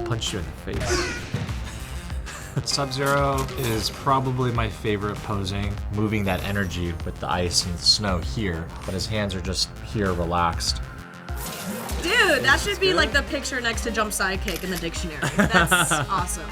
punched you in the face. Sub-Zero is probably my favorite posing, moving that energy with the ice and the snow here, but his hands are just here relaxed. Dude, that should be like the picture next to jump sidekick in the dictionary. That's awesome.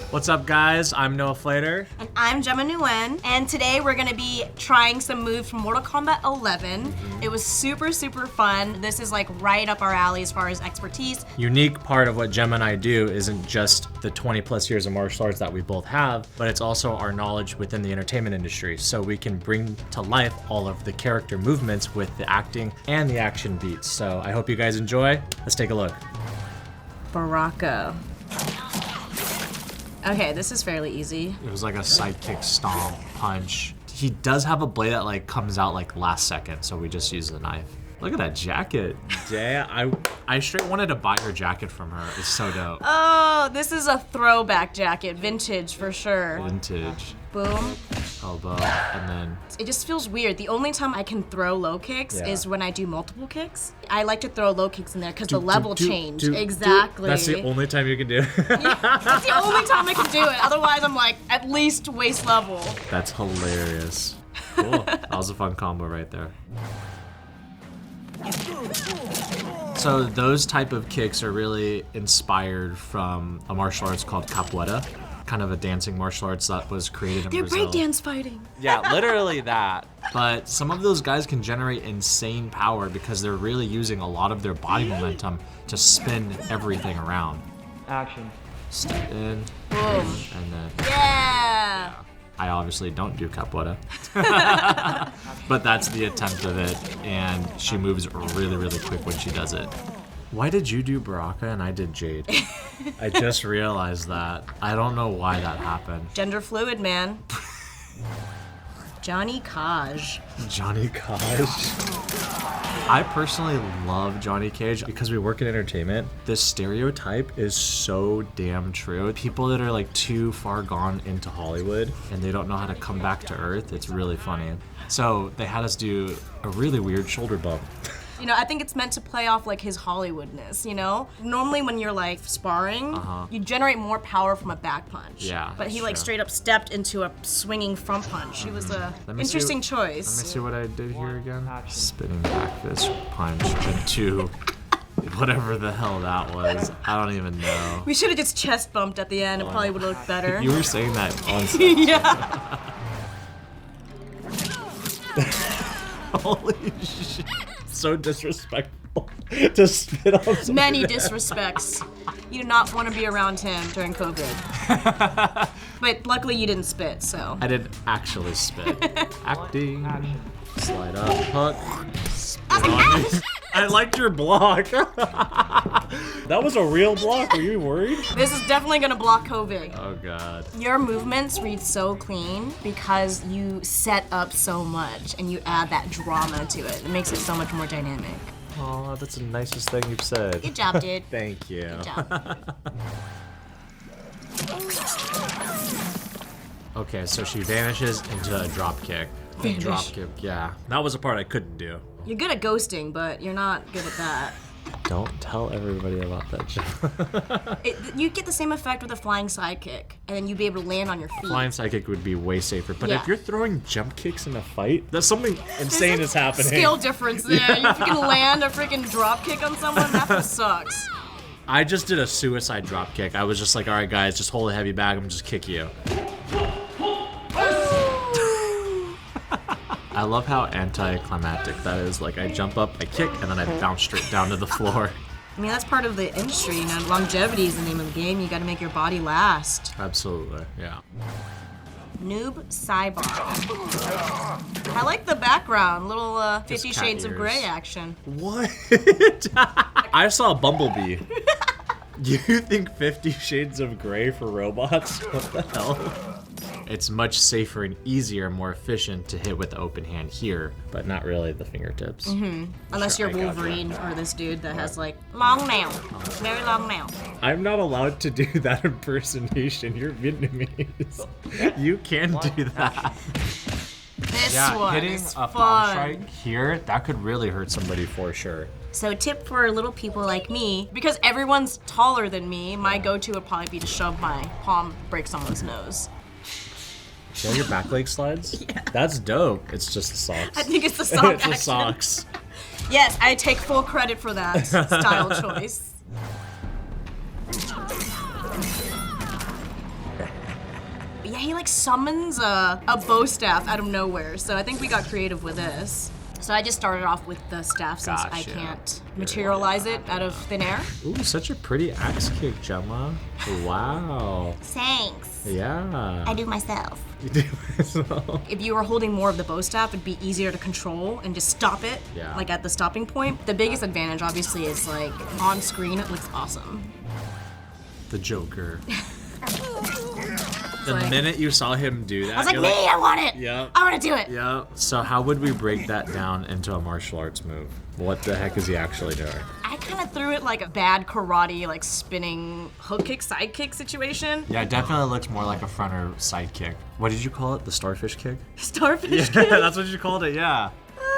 What's up, guys? I'm Noah Flater. And I'm Gemma and Noah. And today we're gonna be trying some moves from Mortal Kombat 11. It was super, super fun. This is like right up our alley as far as expertise. Unique part of what Gemma and I do isn't just the 20 plus years of martial arts that we both have, but it's also our knowledge within the entertainment industry. So we can bring to life all of the character movements with the acting and the action beats. So I hope you guys enjoy. Let's take a look. Baraka. Okay, this is fairly easy. It was like a sidekick stomp punch. He does have a blade that like comes out like last second, so we just use the knife. Look at that jacket. Yeah, I straight wanted to buy her jacket from her. It's so dope. Oh, this is a throwback jacket. Vintage for sure. Vintage. Boom. Elbow, and then... It just feels weird. The only time I can throw low kicks is when I do multiple kicks. I like to throw low kicks in there because the level change. Exactly. That's the only time you can do it. Yeah, that's the only time I can do it. Otherwise, I'm like, at least waist level. That's hilarious. Cool. That was a fun combo right there. So those type of kicks are really inspired from a martial arts called capoeira, kind of a dancing martial arts that was created in Brazil. They're breakdance fighting. Yeah, literally that. But some of those guys can generate insane power because they're really using a lot of their body momentum to spin everything around. Action. Step in, Boom. and then... Yeah. I obviously don't do capoeira, but that's the attempt of it, and she moves really, really quick when she does it. Why did you do Baraka and I did Jade? I just realized that. I don't know why that happened. Gender fluid, man. Johnny Cage. Johnny Cage. I personally love Johnny Cage because we work in entertainment. This stereotype is so damn true. People that are like too far gone into Hollywood and they don't know how to come back to earth, it's really funny. So they had us do a really weird shoulder bump. You know, I think it's meant to play off like his Hollywoodness, you know? Normally when you're like sparring, you generate more power from a back punch. Yeah, but he that's like true. Straight up stepped into a swinging front punch. It was a interesting choice. Let me see what I did here again. Spinning back fist punch into whatever the hell that was. I don't even know. We should have just chest bumped at the end. It probably would have looked better. You were saying that on set. Yeah. Holy shit. So disrespectful to spit on somebody. Many disrespects. You do not want to be around him during COVID. But luckily you didn't spit, so. I didn't actually spit. Acting. Slide up, hook. Spit on me. I liked your block. That was a real block. Were you worried? This is definitely gonna block COVID. Oh god. Your movements read so clean because you set up so much and you add that drama to it. It makes it so much more dynamic. Oh, that's the nicest thing you've said. Good job, dude. Thank you. Good job. Okay, so she vanishes into a drop kick. Drop kick, yeah. That was a part I couldn't do. You're good at ghosting, but you're not good at that. Don't tell everybody about that joke. You get the same effect with a flying sidekick, and then you'd be able to land on your feet. Flying sidekick would be way safer, but Yeah. if you're throwing jump kicks in a fight, there's something insane is happening. Scale difference there. You can land a freaking drop kick on someone, that sucks. I just did a suicide drop kick. I was just like, all right, guys, just hold a heavy bag. I'm gonna just kick you. I love how anticlimactic that is. Like, I jump up, I kick, and then I bounce straight down to the floor. I mean, that's part of the industry, you know. Longevity is the name of the game. You gotta make your body last. Absolutely, yeah. Noob Saibot. I like the background. Little 50 cat Shades of ears. Grey action. What? I saw a bumblebee. You think 50 Shades of Grey for robots? What the hell? It's much safer and easier and more efficient to hit with the open hand here, but not really the fingertips. Unless Sure, you're I gotcha. Wolverine or this dude that has like long nail. Very long nail. I'm not allowed to do that impersonation. You're Vietnamese. You can do that. This Yeah, one hitting is a palm fun. strike here, that could really hurt somebody for sure. So tip for little people like me, because everyone's taller than me, my go-to would probably be to shove my palm, break someone's nose. See how your back leg slides? Yeah. That's dope. It's just the socks. I think it's the sock It's the action. socks. Yes, I take full credit for that style choice. Yeah, he like summons a bow staff out of nowhere, so I think we got creative with this. So I just started off with the staff since I Gotcha. can't materialize it out of thin air. Ooh, such a pretty axe kick, Gemma. Wow. Thanks. Yeah. I do myself. You do myself. If you were holding more of the bow staff, it'd be easier to control and just stop it, Yeah. like at the stopping point. The biggest advantage, obviously, is like on screen, it looks awesome. The Joker. The like- minute you saw him do that, I was like, you're me, I want it. Yep. I want to do it. Yeah. So how would we break that down into a martial arts move? What the heck is he actually doing? I kind of threw it like a bad karate, like spinning hook kick, side kick situation. Yeah, it definitely looks more like a front or side kick. What did you call it? The starfish kick? Starfish Yeah, kick. that's what you called it, yeah.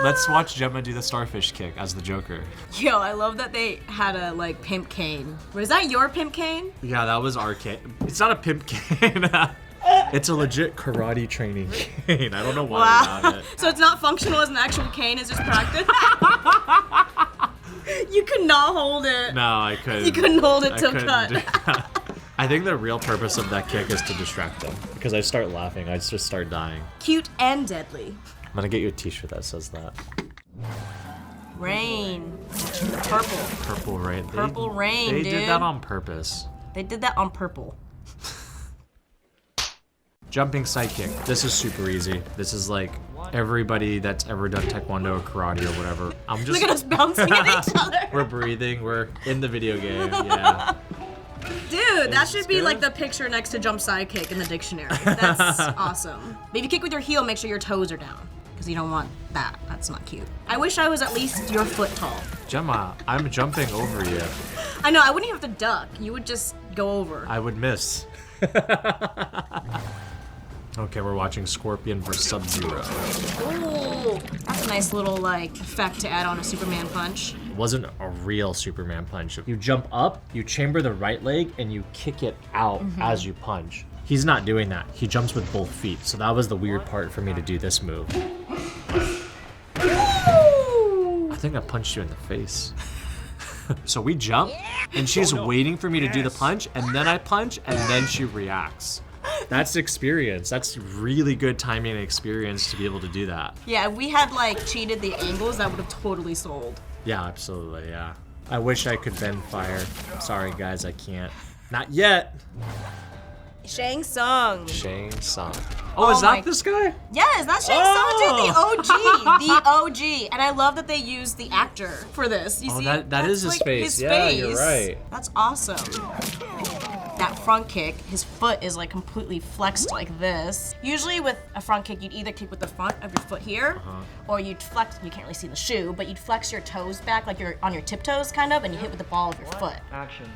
Let's watch Gemma do the starfish kick as the Joker. Yo, I love that they had a like pimp cane. Was that your pimp cane? Yeah, that was our cane. It's not a pimp cane. It's a legit karate training cane. I don't know why we have it. So it's not functional as an actual cane, it's just practice. You could not hold it. No, I couldn't. You couldn't hold it I till couldn't cut. do that. I think the real purpose of that kick is to distract them. Because I start laughing, I just start dying. Cute and deadly. I'm gonna get you a t-shirt that says that. Rain. Purple. Purple rain. Purple rain, They dude. did that on purpose. They did that on purple. Jumping side kick. This is super easy. This is like everybody that's ever done taekwondo or karate or whatever. I'm just Look at us bouncing at each other. We're breathing, we're in the video game, yeah. Dude, that Is should this be good? like the picture next to jump side kick in the dictionary. That's awesome. But if you kick with your heel, make sure your toes are down. Because you don't want that. That's not cute. I wish I was at least your foot tall. Gemma, I'm jumping over you. I know, I wouldn't even have to duck. You would just go over. I would miss. Okay, we're watching Scorpion vs. Sub-Zero. Ooh, that's a nice little like effect to add on a Superman punch. It wasn't a real Superman punch. You jump up, you chamber the right leg, and you kick it out as you punch. He's not doing that. He jumps with both feet, so that was the weird part for me to do this move. I think I punched you in the face. So we jump, and she's waiting for me to do the punch, and then I punch, and then she reacts. That's experience. That's really good timing and experience to be able to do that. Yeah, if we had like cheated the angles, that would have totally sold. Yeah, absolutely, yeah. I wish I could bend fire. Sorry, guys, I can't. Not yet. Shang Tsung. Shang Tsung. Oh, is my- that this guy? Yes, that's Shang Tsung, dude, the OG. The OG. And I love that they used the actor for this. You Oh, see? that That's is his like face. Yeah, you're right. That's awesome. That front kick, his foot is like completely flexed like this. Usually with a front kick, you'd either kick with the front of your foot here, or you'd flex, you can't really see the shoe, but you'd flex your toes back like you're on your tiptoes kind of, and you hit with the ball of your foot. Action.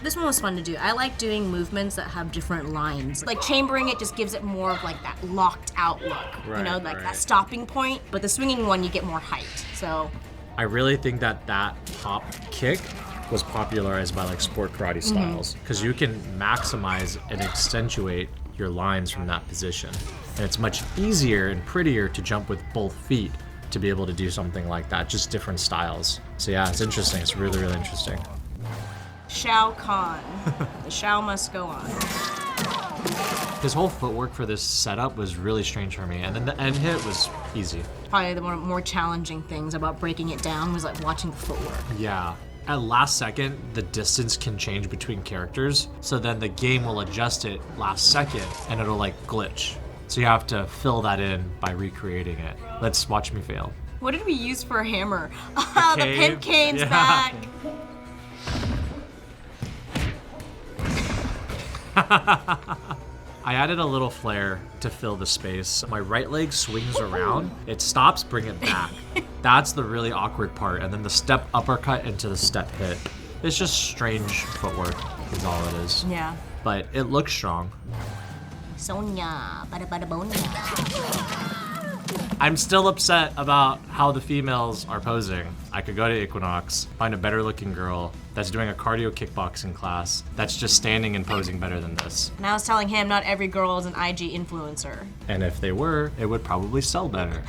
This one was fun to do. I like doing movements that have different lines. Like chambering it just gives it more of like that locked out look. You know, Right, like right. that stopping point. But the swinging one, you get more height. So I really think that top kick was popularized by like sport karate styles because you can maximize and accentuate your lines from that position. And it's much easier and prettier to jump with both feet to be able to do something like that, just different styles. So yeah, it's interesting. It's really, really interesting. Shao Kahn. The Shao must go on. His whole footwork for this setup was really strange for me, and then the end hit was easy. Probably the one of the more challenging things about breaking it down was like watching the footwork. Yeah. At last second, the distance can change between characters, so then the game will adjust it last second, and it'll like glitch. So you have to fill that in by recreating it. Let's watch me fail. What did we use for a hammer? Ah, the cave? pimp cane's Yeah. back. I added a little flair to fill the space. My right leg swings around, it stops, bring it back. That's the really awkward part. And then the step uppercut into the step hit. It's just strange footwork is all it is. Yeah. But it looks strong. Sonya, bada bada bonya. I'm still upset about how the females are posing. I could go to Equinox, find a better looking girl that's doing a cardio kickboxing class that's just standing and posing better than this. And I was telling him not every girl is an IG influencer. And if they were, it would probably sell better.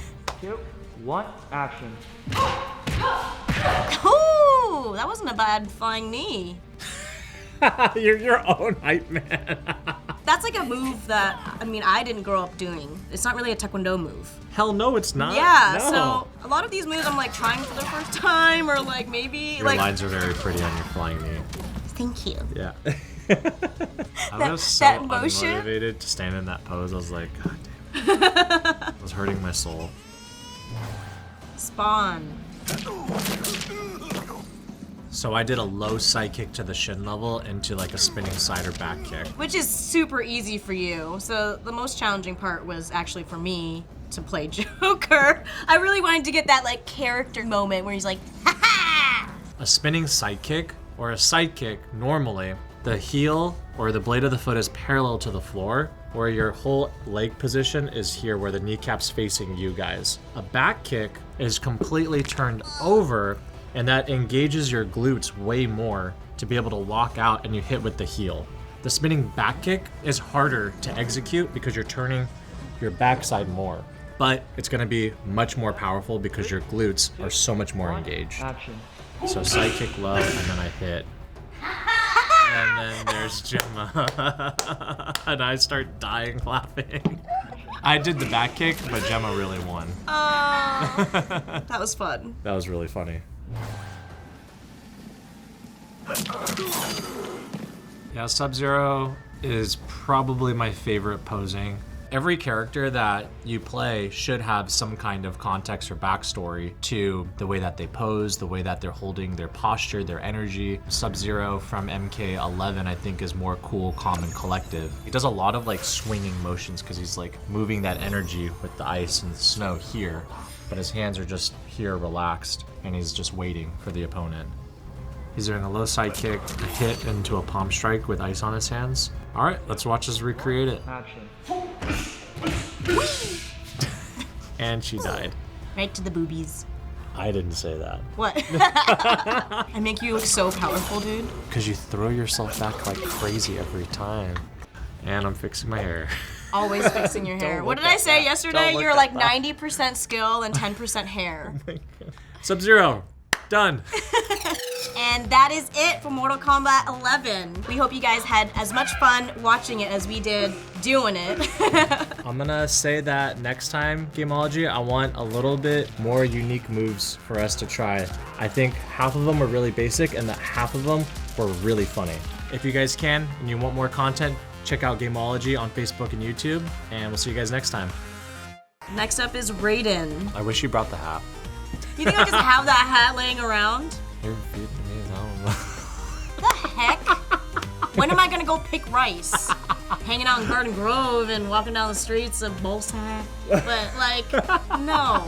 2, 1, action. Ooh, that wasn't a bad flying knee. You're your own hype man. That's like a move that, I mean, I didn't grow up doing. It's not really a taekwondo move. Hell no, it's not. Yeah, No. so a lot of these moves I'm like trying for the first time or like maybe Your like. lines are very pretty on your flying knee. Thank you. Yeah. I was so that motion? unmotivated to stand in that pose. I was like, God damn it. It was hurting my soul. Spawn. So I did a low side kick to the shin level into like a spinning side or back kick. Which is super easy for you. So the most challenging part was actually for me to play Joker. I really wanted to get that like character moment where he's like, ha ha! A spinning side kick or a side kick, normally the heel or the blade of the foot is parallel to the floor, where your whole leg position is here where the kneecap's facing you guys. A back kick is completely turned over, and that engages your glutes way more to be able to walk out and you hit with the heel. The spinning back kick is harder to execute because you're turning your backside more, but it's gonna be much more powerful because your glutes are so much more engaged. Action. So side kick low, and then I hit. And then there's Gemma. And I start dying laughing. I did the back kick, but Gemma really won. That was fun. That was really funny. Yeah, Sub-Zero is probably my favorite posing. Every character that you play should have some kind of context or backstory to the way that they pose, the way that they're holding their posture, their energy. Sub-Zero from MK11 I think is more cool, calm, and collective. He does a lot of like swinging motions because he's like moving that energy with the ice and the snow here, but his hands are just here relaxed and he's just waiting for the opponent. He's doing a low side kick, a hit into a palm strike with ice on his hands. All right, let's watch us recreate it. Action. And she died. Right to the boobies. I didn't say that. What? I make you look so powerful, dude. Because you throw yourself back like crazy every time. And I'm fixing my hair. Always fixing your hair. Don't What look did I at say that. yesterday? Don't look You're at like that. 90% skill and 10% hair. Sub-Zero, done. And that is it for Mortal Kombat 11. We hope you guys had as much fun watching it as we did doing it. I'm gonna say that next time, Gameology, I want a little bit more unique moves for us to try. I think half of them were really basic and that half of them were really funny. If you guys can and you want more content, check out Gameology on Facebook and YouTube, and we'll see you guys next time. Next up is Raiden. I wish you brought the hat. You think I just have that hat laying around? You're Vietnamese, I don't know. What the heck? When am I gonna go pick rice? Hanging out in Garden Grove and walking down the streets of Bolsa? But like, no.